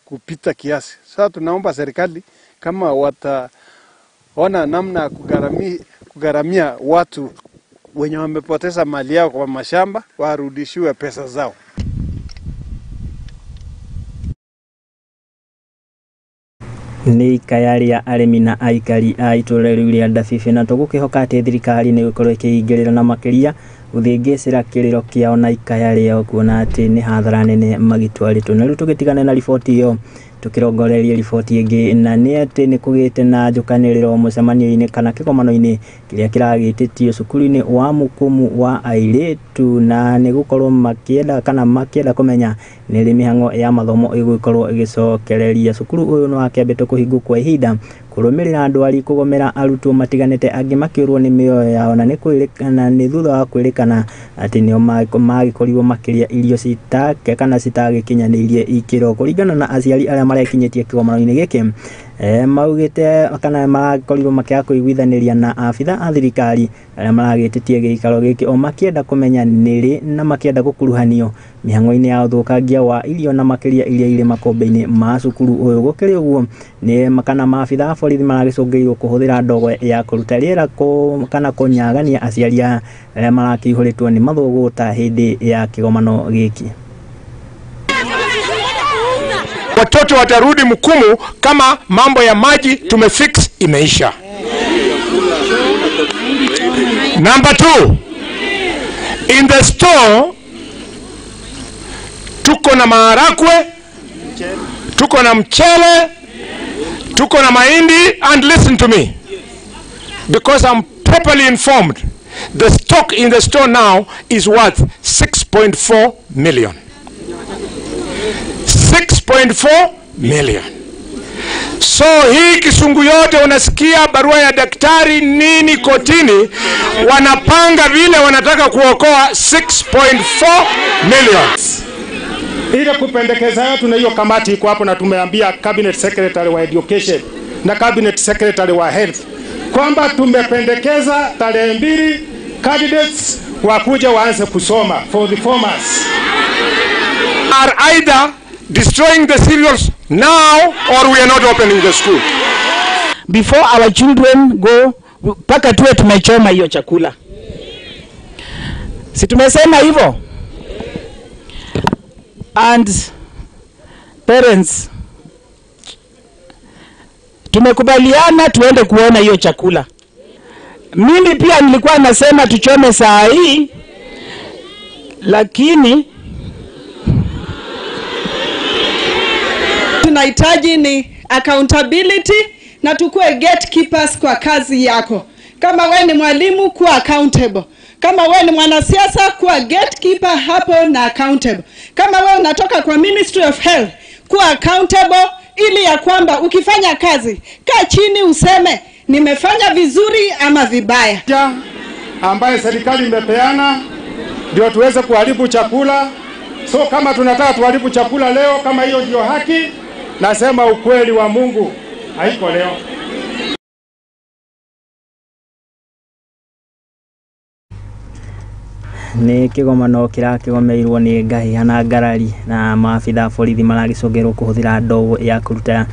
kupita kiasi. Sasa tunaomba serikali kama wataona namna ya kugharamia watu wenye wamepoteza mali yao kwa mashamba, warudishiwe pesa zao. Ni kayari ya arimi na aikari a itura riu ria Ndabibi, na tugukihoka ati thirikari ni gukorwo ikiingirira na makiria guthingisira kiriro kiao na ikaya riao, kuona ati ni hathara nene magitwaritwo. Na riu tugitigana na riboti iyo, tukirongoreria riboti ingi, na ni ati ni kugite na njukaniriro mucemanio-ini kana kikomano-ini kiria kiragititio cukuru-ini wa mukumu wa airitu, na ni gukorwo makienda kumenya ni ri mihango ya mathomo igukorwo igicokereria. Cukuru uyu no akĩambĩte kũhingwo kwa ihinda kurumirira ndwari kugomera arutwo matiganite, angi makiurwo ni mioyo yao, na ni kwirikana ni thutha wa kwirikana ati nio magikorirwo makiria irio citake kana citagikinyanirie ikiro. Kuringana na aciari aria marekinyitie kigomano-ini giki, maugite kana magikorirwo makiaga kuiguithaniria na abitha a thirikari aria maragititie giikaro giki, o makienda kumenya niri na makienda gukuruhanio mihango-ini ya uthukangia wa irio na makiria iria iri makombe-ini ma cukuru uyu. Gukiri uguo ni makana maabitha borithi maragicungiirwo kuhuthira ndogo ya kuruta riera kana kunyagania aciari aria marakihuritwo ni mathuguta hindi ya kigomano giki. Watoto watarudi Mukumu kama mambo ya maji tumefix imeisha. Number 2, in the store tuko na maharagwe, tuko na mchele, tuko na mahindi. And listen to me, because I'm properly informed, the stock in the store now is worth 6.4 million. 6.4 million. So hii kisungu yote unasikia barua ya daktari nini kotini, wanapanga vile wanataka kuokoa 6.4 million. Ile kupendekeza yetu na hiyo kamati iko hapo, na tumeambia cabinet secretary wa education na cabinet secretary wa health kwamba tumependekeza tarehe 2 candidates wakuja waanze kusoma for the formers are either destroying the cereals now or we are not opening the school. Before our children go, paka tuwe tumechoma hiyo chakula. Si tumesema hivyo? And parents, tumekubaliana tuende kuona hiyo chakula. Mimi pia nilikuwa nasema tuchome saa hii, lakini tunahitaji ni accountability na tukue gatekeepers kwa kazi yako. Kama wewe ni mwalimu, kuwa accountable. Kama wewe ni mwanasiasa, kuwa gatekeeper hapo na accountable. Kama wewe unatoka kwa Ministry of Health, kuwa accountable, ili ya kwamba ukifanya kazi, kaa chini useme nimefanya vizuri ama vibaya. ambaye serikali imepeana ndio tuweze kuharibu chakula. So kama tunataka tuharibu chakula leo, kama hiyo ndio haki, nasema ukweli wa Mungu haiko leo. Ni kigomano kirakigomeirwo ni ngahi na ngarari na maabitha borithi maragicogerwo kuhuthira ndogo ya kuruta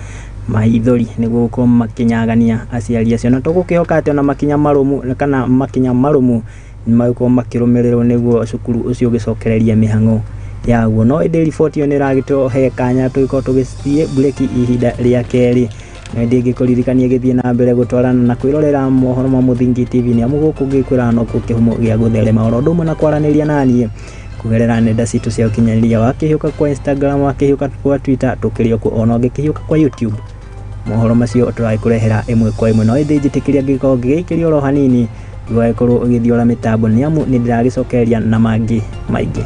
maithori niguo gukorwo makinyagania aciari acio, na tugukihoka ati ona makinya marumu kana makinya marumu nimagũkorwo makirumirirwo niguo cukuru ucio gicokereria mihango yaguo. No indi riboti yo niragituhe kanya tugikorwo tugithie break ihinda ria keri, na ndingikuririkania githie na mbere gutwarana na kwirorera mohoro ma Muthingi TV ni amu guku ngikwira no kukihumo gia gutherema oro ndumwe na kwaraniria nanie kugerera nenda citu cia ukinyaniria wakihiuka kwa Instagram, wakihiuka kwa Twitter, tukirio ku ono gikihiuka kwa YouTube. Mohoro macio turakurehera imwe kwa imwe, no indi njitikiria ngiko gikirio ro hanini ndugaikorwo ugithiora mitambo ni amu ni ndiragicokeria na mangi maingi.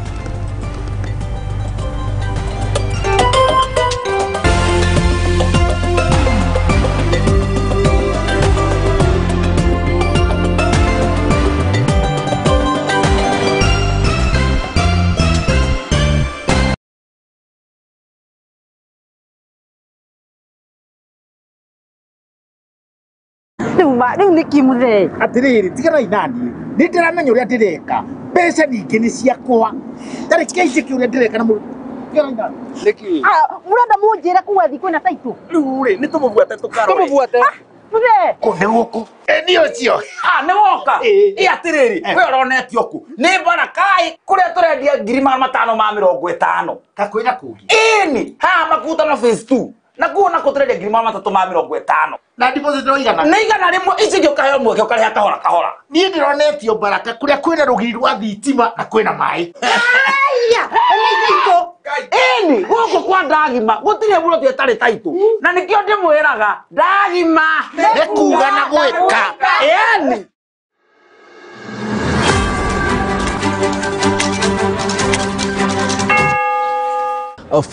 Riu niki muthe atiriri tigana inani ni ndiramenya uria ndireka mbeca ningi ni ciakwa tariki iciki uria ndireka na tigana inani niki murenda munjire kuwa thiku na taitu riu ri ni tumubuate tukarore tumubuate muthe kunde guku ni ucio ni woka atiriri we uronetio ku ni barakai kuria turendia 550 kakwira kugi ni ha makuta na phase 2 na kuona kuturendia 350 na deposit ro igana ni igana rimwe ici ndio kaheo mweke ukariha kahora kahora ni ndironetio baraka kuria kwina rugiri rwa thitima na kwina mai aya niko ni guko kwa ndagima gutire buro thietari taitu na nikio ndimwiraga ndagima nikuga na gwika ni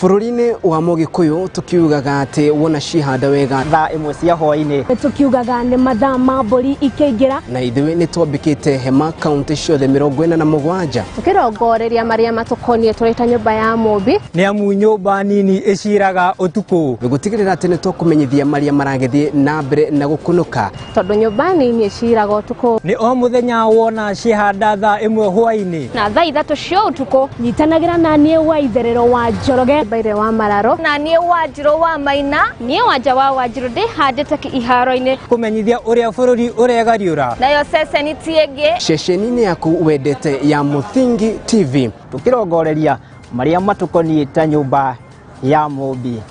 Bururi-ini wa Mugikuyu tukiugaga ati wona cihanda wega thaa imwe cia hwaini tukiugaga ni mathaa ma mburi ikiingira na ithuĩ nĩ twambĩkĩte hema kaunti ciothe 47 tukirongoreria maria matukonie turita nyumba ya Mumbi ni amu nyumba nini iciraga utuku gutigirira ati nĩ twakumenyithia maria maragethie na mbere na gukunuka tondu nyumba nini iciraga utuku ni o muthenya wona cihanda thaa imwe hwaini na thaa 3 cia utuku nyitanagira na nie wa itherero wa Njoroge Baire wa Mararo na nie Wanjiru wa Maina nie Wanja wa Wanjiru ndi handite ki iharo-ini kumenyithia uria bururi uregariura nayo ceceni tienge ceceni-ini yaku wendete ya Muthingi TV tukirongoreria maria matukonie ta nyumba ya Mumbi.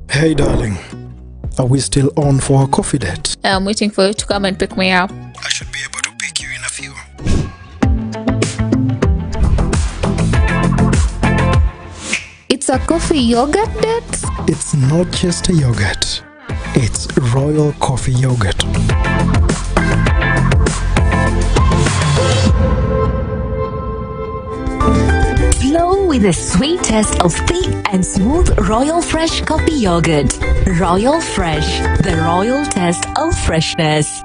Hey darling, are we still on for our coffee date? I'm waiting for you to come and pick me up. I should be able to pick you in a few. It's a coffee yogurt date? It's not just a yogurt. It's royal coffee yogurt. Flow with the sweet taste of thick and smooth Royal Fresh coffee yogurt. Royal Fresh, the royal taste of freshness.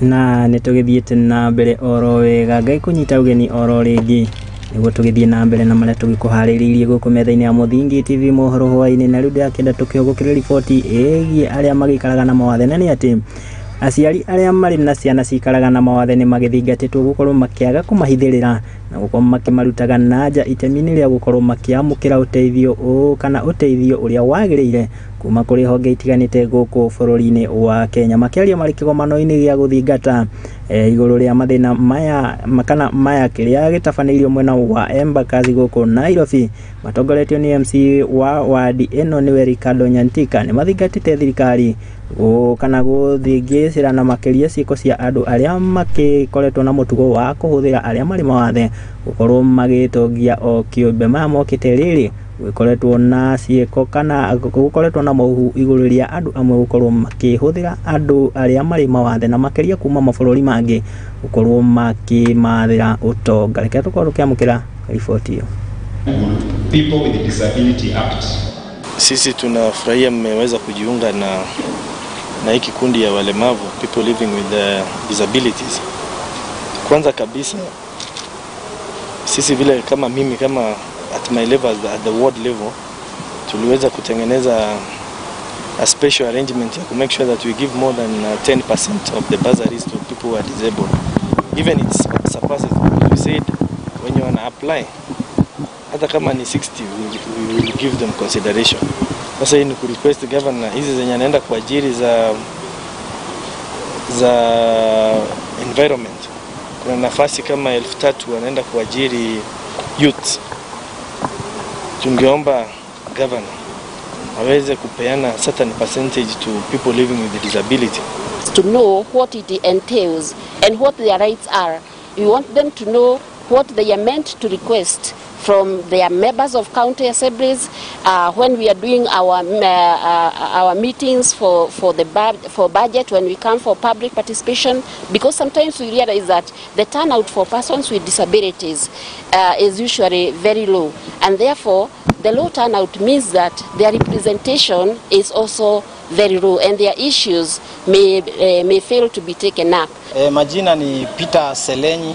na nitugithiete na mbere oro wega ngai kunyita ugeni oro ringi niguo tugithie na mbere na maria tugikuhaririirie guku metha-ini ya Muthingi TV Mohoro Hwai-Ini na riu ndakenda tukihugukira riboti igie aria magikaraga na mawathe na ni ati aciari aria mari na ciana cikaraga na mawathe ni magithingatitwo gukorwo makiaga kumahithirira na gukorwo makimarutaga na nja itemi-ini ria gukorwo makiamukira uteithio kana uteithio uria wagiriire kuma kuri honge itiganite guku bururi-ini wa Kenya makiaria mari kigomano-ini gia guthingata iguru ria mathina maya kiria gitabaneirio mwena wa Embakasi guku Nairobi matongoretio ni MC wa wadi eno niwe Ricardo Nyantika ni mathingatite thirikari kana guthingicira na makiria ciiko cia andu aria makikoretwo na mutugo wa kuhuthira aria mari mawathe gukorwo magitongia o kiumbe mokite riri gukoretwo na ciiko kana gukoretwo na mohu iguru ria andu amwe gukorwo makihuthira andu aria mari mawathe na makiria kuma mabururi mangi gukorwo makimathira utonga reke tukorwo kiamukira ripoti hiyo. People with Disability Act. Sisi tunafurahia mmeweza kujiunga na hii kikundi ya walemavu, people living with disabilities. Kwanza kabisa sisi vile kama mimi kama at my level at the ward level tuliweza kutengeneza a special arrangement to make sure that we give more than 10% of the bursaries to people who are disabled. Even it surpasses what we said when you wanna apply. Hata kama ni 60 we will give them consideration. Sasa hii ni ku request governor hizi zenye anaenda kwa ajili za environment. Kuna nafasi kama 3,000 wanaenda kwa ajili youth. Tungeomba governor aweze kupeana certain percentage to people living with disability. To know what it entails and what their rights are. We want them to know what they are meant to request from their members of county assemblies when we are doing our meetings for budget, when we come for public participation, because sometimes we realize that the turnout for persons with disabilities is usually very low, and therefore the low turnout means that their representation is also very low and their issues may fail to be taken up. Majina ni Peter Selenyi.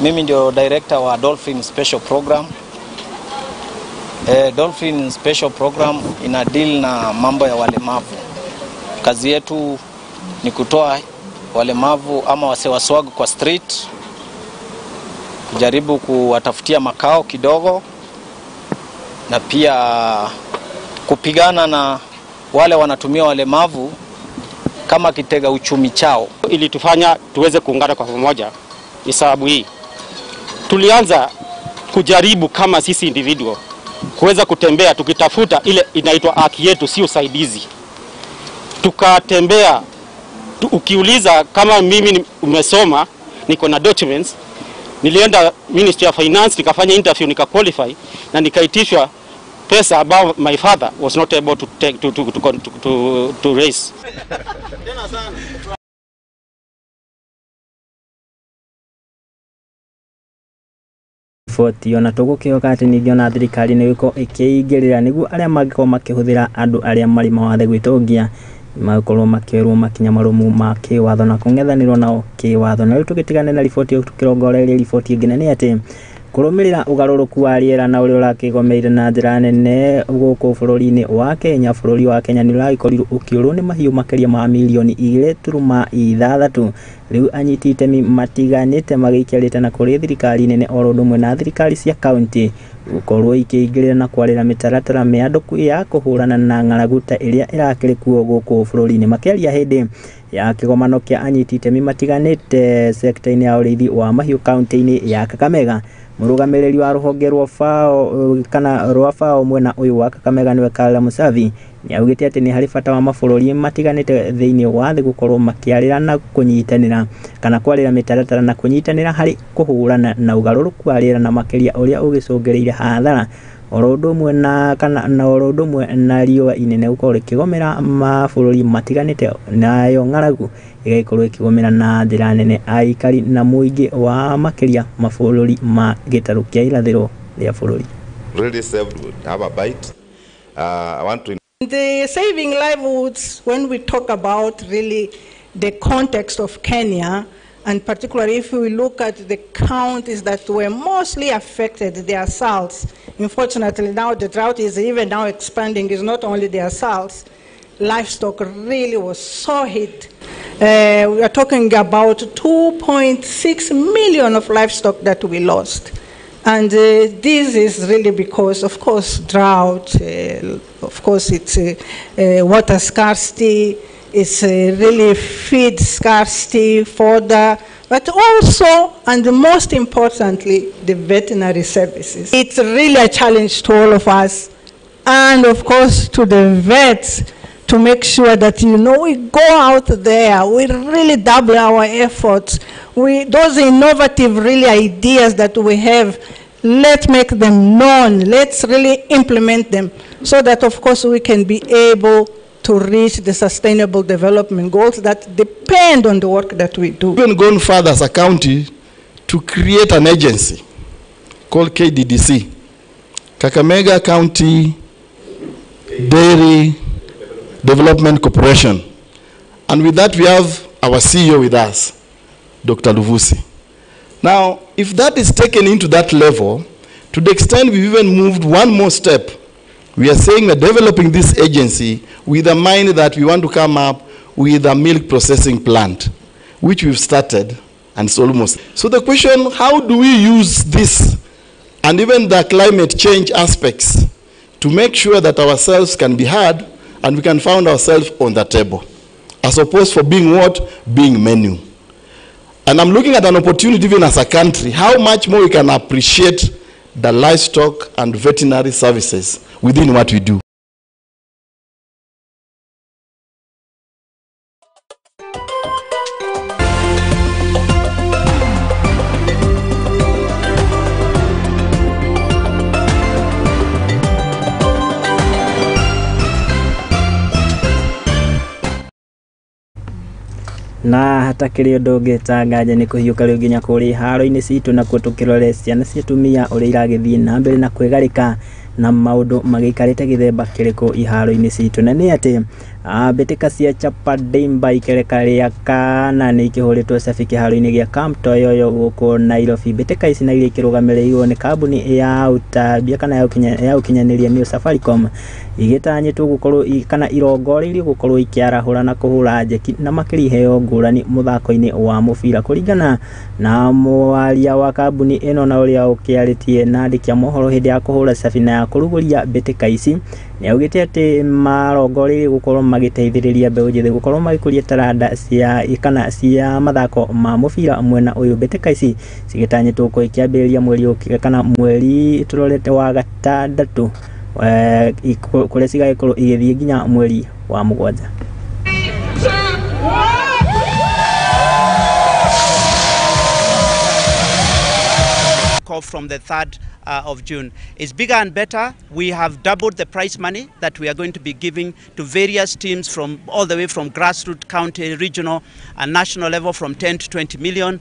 Mimi ndio director wa Dolphin Special Program. Dolphin Special Program ina deal na mambo ya walemavu. Kazi yetu ni kutoa walemavu ama wasewaswagu kwa street, kujaribu kuwatafutia makao kidogo, na pia kupigana na wale wanatumia walemavu kama kitega uchumi chao. Ili tufanya tuweze kuungana kwa pamoja ni sababu hii. Tulianza kujaribu kama sisi individual kuweza kutembea tukitafuta ile inaitwa haki yetu, si usaidizi. Tukatembea ukiuliza kama mimi umesoma, niko na documents, nilienda Ministry of Finance nikafanya interview qualify na nikaitishwa pesa ambao my father was not able to take to raise. Foti ona tugukioka ati ningĩ ona thirikari nĩ ĩko ĩkĩingĩrĩra nĩguo arĩa mangĩkorwo makĩhũthĩra andũ arĩa marĩ mawathe gwĩtongia makorwo makĩrwo makinya marumu ma kĩwatho na kũng'ethanĩrwo nao kĩwatho. Na rĩu tũgĩtigane na riboti ĩyo tũkĩrongoreria riboti ĩngĩ nĩ atĩ kũrũmĩrĩra ũgarũrũku wa rĩera na ũrĩa ũrakĩgomeire na njĩra nene gũkũ bũrũri-inĩ wa Kenya, bũrũri wa Kenya nĩ ũragĩkorirwo ũkĩũrwo nĩ mahiũ makĩria ma milioni 2.6. Rĩu anyiti itemi matiganĩte magĩikarĩte na kũrĩ thirikari nene o ũndũ ũmwe na thirikari cia kaunti gũkorwo ikĩingĩrĩra na kwarĩra mĩtaratara mĩandũku ya kũhũrana na ng'aragu ta ĩrĩa ĩrakĩrĩ kuo gũkũ bũrũri-inĩ. Makĩaria hĩndĩ ya kĩgomano kĩa anyiti itemi matiganĩte sekta-inĩ ya ũrĩithi wa mahiũ kaunti-inĩ ya Kakamega, mũrũgamĩrĩri wa rũhonge rwa FAO mwena ũyũ wa Kakamega nĩwe Kala Musavi nĩ augĩte atĩ nĩ harĩ bata wa mabũrũri matiganĩte thĩinĩ wa thĩ gũkorwo makĩarĩra na kũnyitanĩra kana kwarĩra mĩtaratara na kũnyitanĩra harĩ kũhũrana na ũgarũrũku wa rĩera na makĩria ũrĩa ũgĩcũngĩrĩire hathara oro ũndũ ũmwe na riũa inene gũkorwo rĩkĩgomera mabũrũri matiganĩte, nayo ng'aragu ĩgagĩkorwo ĩkĩgomera na njĩra nene aikari na mũingĩ wa makĩria mabũrũri ma gĩtarũ kĩa irathĩro rĩa bũrũri. Really saved would have a bite. I want to The saving livelihoods, when we talk about really the context of Kenya, and particularly if we look at the counties that were mostly affected, their assaults. Unfortunately, now the drought is even now expanding. It's not only the assaults. Livestock really was so hit. We are talking about 2.6 million of livestock that we lost. And this is really because, of course, drought, Of course, it's water scarcity, it's really feed scarcity, fodder, but also, and most importantly, the veterinary services. It's really a challenge to all of us, and of course to the vets, to make sure that, you know, we go out there, we really double our efforts. Those innovative really ideas that we have, let's make them known, let's really implement them, so that of course we can be able to reach the sustainable development goals that depend on the work that we do. We've gone further as a county to create an agency called KDDC, Kakamega County Dairy Development Corporation. And with that we have our CEO with us, Dr. Luvusi. Now, if that is taken into that level, to the extent we've even moved one more step, we are saying we're developing this agency with a mind that we want to come up with a milk processing plant, which we've started, and it's almost. So the question, how do we use this and even the climate change aspects to make sure that ourselves can be heard and we can find ourselves on the table, as opposed for being what? Being menu. And I'm looking at an opportunity even as a country, how much more we can appreciate the livestock and veterinary services within what we do. Na hata kĩrĩ ũndũ ũngĩtangaja nĩ kũhiũka rĩu nginya kũrĩ haro-inĩ citũ na tũkĩrore ciana cia atumia ũrĩa iragĩthiĩ na mbere na kwĩgarĩka na maũndũ magĩikarĩte gĩthemba kĩrĩkũ iharo-inĩ citũ. Na nĩ atĩ mbĩtĩka cia Chapadimba ikereka rĩa kana nĩ ikĩhũrĩtwo cabi kĩharo-inĩ gĩa Camp Toyoyo gũkũ Nairobi. Mbĩtĩka ici na iria ikĩrũgamĩrĩirwo nĩ kambuni ya ũtambia kana ya ũkinyanĩria nĩyo Safaricom, igĩtanyĩtwo gũkorwo kana irongoreirio gũkorwo ikĩarahũra na kũhũra njeki na makĩria iheo ngũrani mũthako-inĩ wa mũbira. Kũringana na mwaria wa kambuni ĩno na ũrĩa ũkĩarĩtie na andĩki a mohoro hĩndĩ ya kũhũra cabi na ya kũrugũria mbĩtĩka ici, nĩ augĩte atĩ marongoreirio gũkorwo magĩteithĩrĩria mbeũ njĩthĩ gũkorwo magĩkũria taranda cia mathako ma mũbira mwena ũyũ. Mbĩtĩka ici cigĩtanyĩtwo gũkorwo ikĩambĩrĩria mweri tũrorete wa gatandatũ kũrĩa cigagĩkorwo igĩthiĩ nginya mweri wa mũgwanja. From the 3rd of June. It's bigger and better. We have doubled the prize money that we are going to be giving to various teams from all the way from grassroots, county, regional and national level, from 10 to 20 million.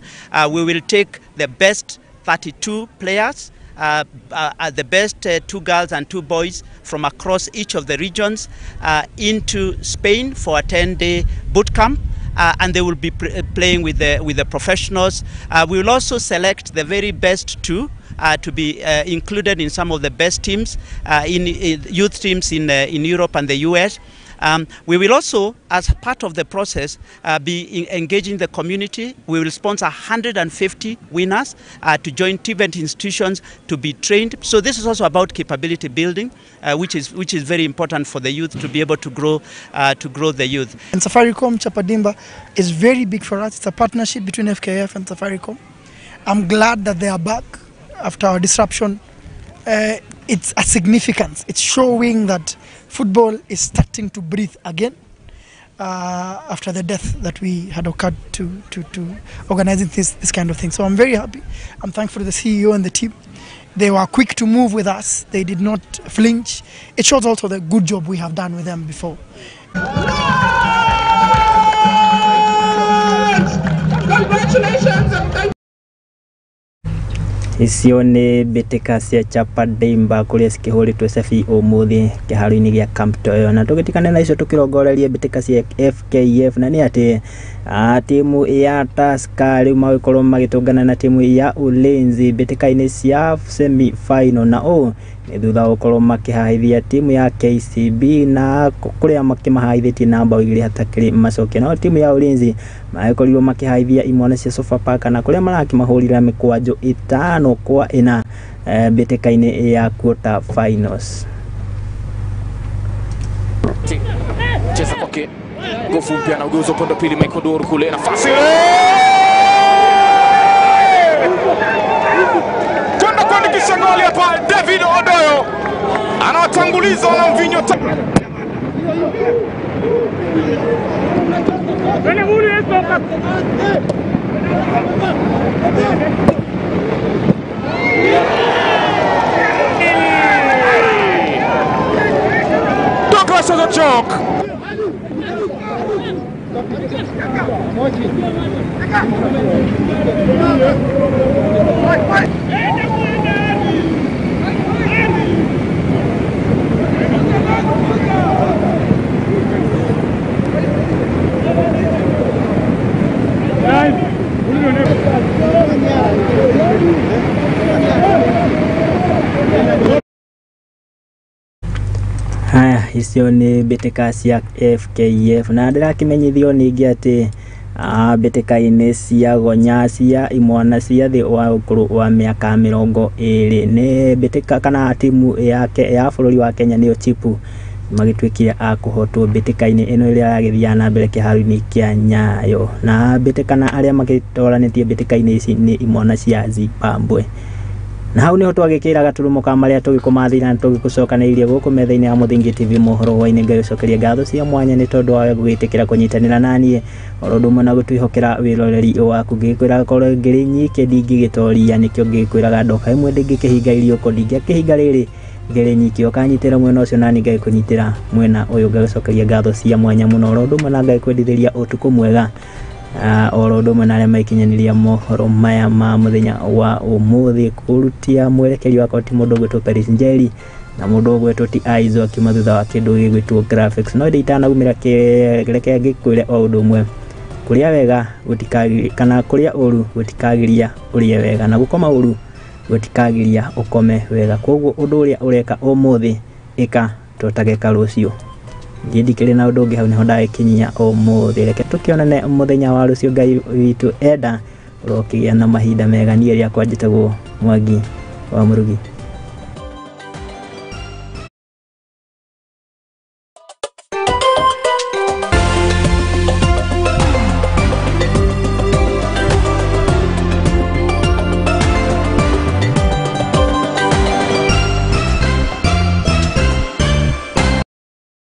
We will take the best 32 players, the best 2 girls and 2 boys from across each of the regions into Spain for a 10-day boot camp. And they will be playing with the professionals. We will also select the very best 2 to be included in some of the best teams, in youth teams in Europe and the US. We will also, as part of the process, be engaging the community. We will sponsor 150 winners to join TVET institutions to be trained. So this is also about capability building, which is very important for the youth to be able to grow the youth. And Safaricom Chapadimba is very big for us. It's a partnership between FKF and Safaricom. I'm glad that they are back after our disruption. It's a significance. It's showing that football is starting to breathe again after the death that we had occurred to organizing this kind of thing. So I'm very happy. I'm thankful to the CEO and the team. They were quick to move with us. They did not flinch. It shows also the good job we have done with them before. Congratulations and thank Icio nĩ mbĩtĩka cia Chapadimba kũrĩa cikĩhũrĩtwo cabi ũmũthĩ kĩharo-inĩ gĩa Camp Toyoyo. Na tũgĩtikane na icio tũkĩrongoreria mbĩtĩka cia FKF, na nĩ atĩ timu ya Tusker rĩu magĩkorwo magĩtũngana na timu ya Ulinzi mbĩtĩka-inĩ cia semi final, na ũũ nĩ thutha gũkorwo makĩhahithia timu ya KCB na kũrĩa makĩmahahithĩtie na mbao 2 hatakĩrĩ macokio. Na timu ya Ulinzi magĩkorirwo makĩhahithia imwana cia Sofapaka na kũrĩa marakĩmahũrĩra mĩkwanjo 5-4 mbĩtĩka-inĩ ya quarter finals. kwake. Gofu mpya na ugeuzo upande pili, Michael Dor kule nafasi. Kwenda kuandikisha goli hapa, David Odoyo anawatanguliza na mvinyo. Douglas Ozochok. Haya, icio ni mbĩtĩka cia FKF na ndĩrakimenyithio ningĩ atĩ mbĩtĩka-inĩ cia gonya cia imwana cia thĩ wa ũkũrũ wa mĩaka 20 nĩ mbĩtĩka kana timu ya bũrũri wa Kenya nĩyo Chipu magĩtuĩkire a kũhotwo mbĩtĩka-inĩ ĩno ĩrĩa yagĩthiaga na mbere kĩharo-inĩ kĩa Nyayo, na mbĩtĩkana arĩa magĩtoranĩtie mbĩtĩka-inĩ ici nĩ imwana cia Zimbabwe. Na hau niho twagĩkĩra gaturumo ka marĩa tũgĩkũmathĩra na tũgĩkũcokanĩrĩria gũkũ metha-inĩ ya Muthingi TV Mohoro Hwai-Ini, ngagĩcokeria ngatho cia mwanya nĩ tondũ wa gũgĩtĩkĩra kũnyitanĩra naniĩ oro ũndũ ũmwe na gũtwĩhokera wĩroreri waku. Ngĩkwĩra korwo ngĩrĩ nyike ndingĩgĩtoria, nĩkĩo ngĩkwĩraga ndoka ĩmwe ndingĩkĩhinga irioko ndingĩkĩhinga rĩrĩ ngĩrĩ nyike, ũkanyitĩra mwena ũcio nani ngagĩkũnyitĩra mwena ũyũ. Ngagĩcokeria ngatho cia mwanya mũno oro ũndũ ũmwe na ngagĩkwendithĩria ũtukũ mwega oro ũndũ ũmwe na arĩa maikinyanĩria mohoro maya ma mũthenya wa ũmũthĩ. Kũrutia mwerekeri wakwa ti mũndũ ũgwĩtwo Paris Njeri na mũndũ ũgwĩtwo ti Aizo akiuma thutha wa kĩndũ gĩgwĩtwo graphics. No itanagumĩra kĩreke ngĩkwĩre o ũndũ ũmwe, kũrĩa wega gũtikagĩria kana kũrĩa ũru gũtikagĩria ũrĩe wega, na gũkoma ũru gũtikagĩria ũkome wega. Koguo ũndũ ũrĩa ũreka ũmũthĩ ĩka tũtageka rũciũ. Ndikĩrĩ na ũndũ ũngĩ hau niho ndagĩkinyia ũmũthĩ. Reke tũkĩonane mũthenya wa rũciũ, Ngai witũ enda ũrokĩgĩa na mahinda mega. Niĩ rĩakwa njĩtagwo Mwangi wa Murugi.